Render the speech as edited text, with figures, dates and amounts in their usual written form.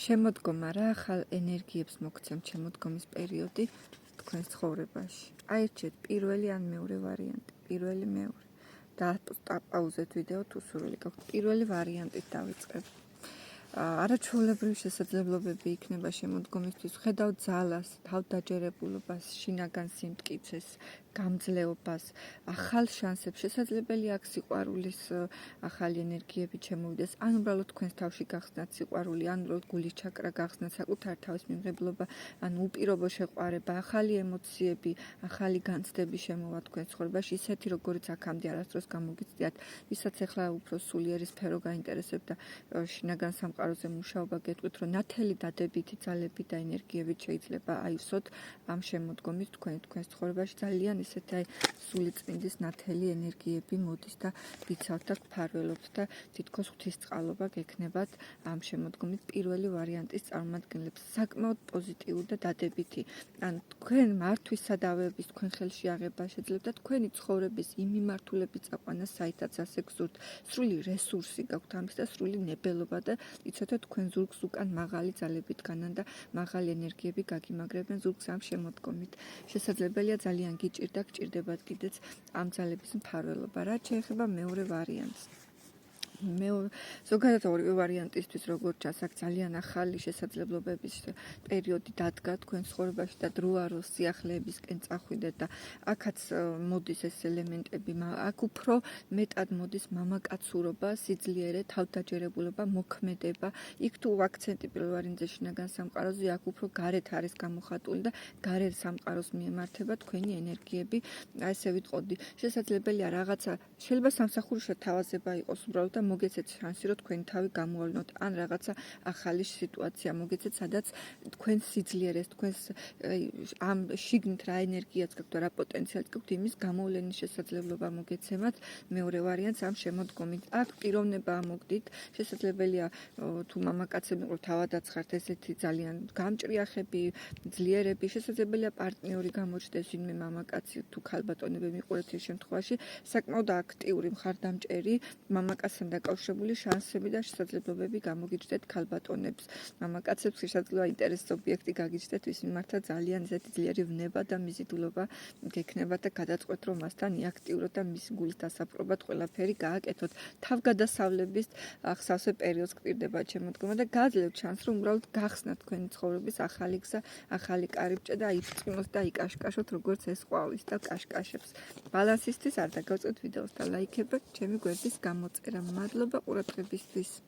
შემოდგომა რა ახალ ენერგიებს მოგცემ შემოდგომის პერიოდი თქვენს ცხოვრებაში. აირჩიეთ პირველი ან მეორე ვარიანტი, პირველი მეორე. და პაუზეთ ვიდეო თუ სურვილი გაქვთ. პირველი ვარიანტით დავიწყებ. არაჩვეულებრივი შესაძლებლობები იქნება შემოდგომისთვის. ხედავთ ძალას, თავდაჯერებულობას, შინაგან სიმტკიცეს, გამძლეობას, ახალ შანსებს. შესაძლებელია აქ სიყვარულის ახალი ენერგიები შემოვიდეს, ან უბრალოდ თქვენს თავში გახსნათ სიყვარული, ან უბრალოდ გულის ჩაკრა გახსნათ, საკუთარ თავის მიმღებლობა, ან უპირობო შეყვარება, ახალი ემოციები, ახალი განცდები შემოვა თქვენს ცხოვრებაში, ისეთი როგორიც აქამდე არასდროს გამოგიცდიათ, ვისაც ახლა უფრო სულიერი სფერო გაინტერესებთ და შინაგან სამყაროზე მუშაობა გეტყვით, რომ ნათელი დადებითი ძალები და ენერგიებით შეიძლება აივსოთ ამ შემოდგომით თქვენს ცხოვრებაში ძალიან ისეთი სულიწმინდის ნათელი ენერგიები მოდის და გიცავთ და გფარველობთ და თითქოს ღვთისწყალობა გექნებათ ამ შემოდგომით პირველი ვარიანტის წარმომადგენლებს. საკმაოდ პოზიტიური და დადებითი. ან თქვენ მართვისადავების თქვენ ხელში აღება შეძლებთ და თქვენი ცხოვრების იმ მიმართულებით წაყვანა, საითაც ასე გსურთ. სრული რესურსი გაქვთ ამის და სრული ნებელობა და იცოდეთ თქვენ ზურგს უკან მაღალი ძალებით განან და მაღალი ენერგიები გაგიმაგრებენ ზურგს ამ შემოდგომით. შესაძლებელია ძალიან გჭირდებათ კიდეც ამ ძალების მფარველობა. რაც შეეხება მეორე ვარიანტს. ზოგადად ორივე ვარიანტისთვის როგორც ჩანს, აქ ძალიან ახალი შესაძლებლობების პერიოდი დადგა თქვენ ცხოვრებაში და დროა რომ სიახლეებისკენ წახვიდეთ და აქაც მოდის ეს ელემენტები, აქ უფრო მეტად მოდის მამაკაცურობა, სიძლიერე, თავდაჯერებულება, მოქმედება. იქ თუ აქცენტი პირველ ვარიანტზე შინაგან სამყაროზე, აქ უფრო გარეთ არის გამოხატული და გარეთ სამყაროს მიემართება თქვენი ენერგიები, ესე ვიტყოდი. შესაძლებელია რაღაცა, შეიძლება სამსახურში თავაზება იყოს უბრალოდ და მოგეცეთ შანსი, რომ თქვენი თავი გამოავლინოთ, ან რაღაცა ახალი სიტუაცია მოგეცეთ, სადაც თქვენ სიძლიერეს, თქვენს ამ შიგნით რა ენერგიაც გაქვთ, რა პოტენციალიც გაქვთ, იმის გამოვლენის შესაძლებლობა მოგეცემათ მეორე ვარიანტს ამ შემოდგომით. აქ პიროვნება ამოგდით, შესაძლებელია თუ მამაკაცები ყო თავადაც ხართ ესეთი ძალიან გამჭრიახები, ძლიერები, შესაძლებელია პარტნიორი გამოჩნდეს, ვინმე მამაკაცი თუ ქალბატონები მიყურეთ ეს შემთხვევაში, საკმაოდ აქტიური მხარდამჭერი მამაკაცთან დაკავშირებული შანსები და შესაძლებლობები გამოგიჩნდეთ ქალბატონებს. მამაკაცებს შესაძლოა ინტერესის ობიექტი გაგიჩნდეთ, ვის მიმართაც ძალიან ისეთი ძლიერი ვნება და მიზიდულობა გექნებათ და გადაწყვეტ, რომ მასთან იაქტიუროთ და მის გულის დასაპყრობად ყველაფერი გააკეთოთ. თავგადასავლების ახსავსე პერიოდს გპირდება შემოდგომა და გაძლევთ შანსს, რომ უბრალოდ გახსნათ თქვენი ცხოვრების ახალი გზა, ახალი კარიბჭე და იფრწყინოთ და იკაშკაშოთ, როგორც ეს ყვავის და კაშკაშებს. ბალანსისთვის არ დაგავწევთ ვიდეოს და ლაიქებად ჩემი გვერდის გამოწერა. მადლობა ყურადღებისთვის.